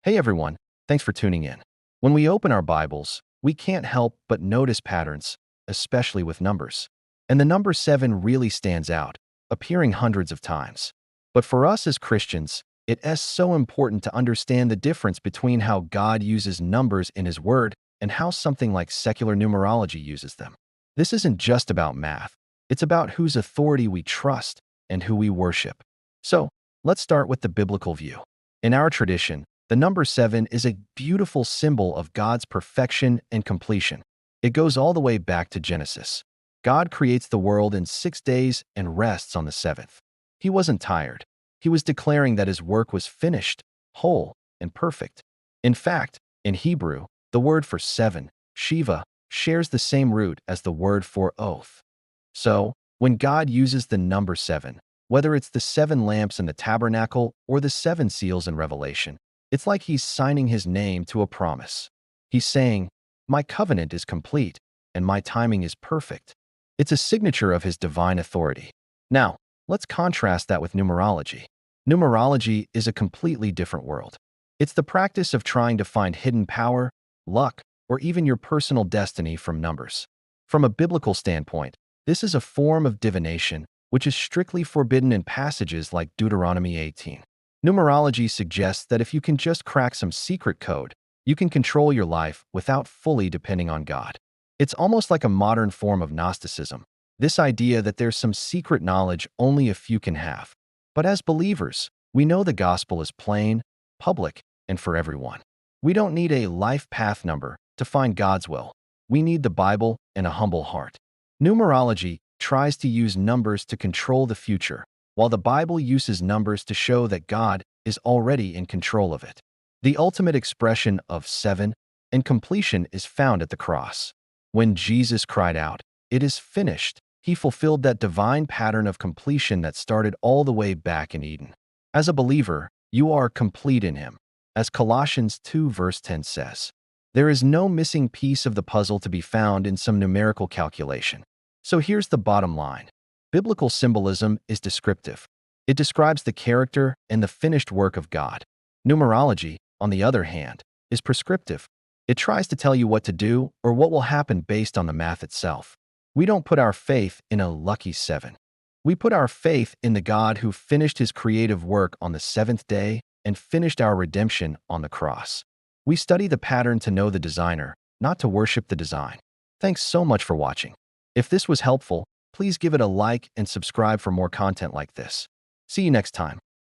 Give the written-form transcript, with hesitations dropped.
Hey everyone, thanks for tuning in. When we open our Bibles, we can't help but notice patterns, especially with numbers. And the number 7 really stands out, appearing hundreds of times. But for us as Christians, it is so important to understand the difference between how God uses numbers in His Word and how something like secular numerology uses them. This isn't just about math, it's about whose authority we trust and who we worship. So, let's start with the biblical view. In our tradition, the number 7 is a beautiful symbol of God's perfection and completion. It goes all the way back to Genesis. God creates the world in 6 days and rests on the seventh. He wasn't tired. He was declaring that his work was finished, whole, and perfect. In fact, in Hebrew, the word for 7, Shiva, shares the same root as the word for oath. So, when God uses the number 7, whether it's the 7 lamps in the tabernacle or the 7 seals in Revelation, it's like he's signing his name to a promise. He's saying, "My covenant is complete, and my timing is perfect." It's a signature of his divine authority. Now, let's contrast that with numerology. Numerology is a completely different world. It's the practice of trying to find hidden power, luck, or even your personal destiny from numbers. From a biblical standpoint, this is a form of divination, which is strictly forbidden in passages like Deuteronomy 18. Numerology suggests that if you can just crack some secret code, you can control your life without fully depending on God. It's almost like a modern form of Gnosticism, this idea that there's some secret knowledge only a few can have. But as believers, we know the gospel is plain, public, and for everyone. We don't need a life path number to find God's will. We need the Bible and a humble heart. Numerology tries to use numbers to control the future, while the Bible uses numbers to show that God is already in control of it. The ultimate expression of 7 and completion is found at the cross. When Jesus cried out, "It is finished," he fulfilled that divine pattern of completion that started all the way back in Eden. As a believer, you are complete in him. As Colossians 2 verse 10 says, there is no missing piece of the puzzle to be found in some numerical calculation. So here's the bottom line. Biblical symbolism is descriptive. It describes the character and the finished work of God. Numerology, on the other hand, is prescriptive. It tries to tell you what to do or what will happen based on the math itself. We don't put our faith in a lucky 7. We put our faith in the God who finished his creative work on the 7th day and finished our redemption on the cross. We study the pattern to know the designer, not to worship the design. Thanks so much for watching. If this was helpful, please give it a like and subscribe for more content like this. See you next time.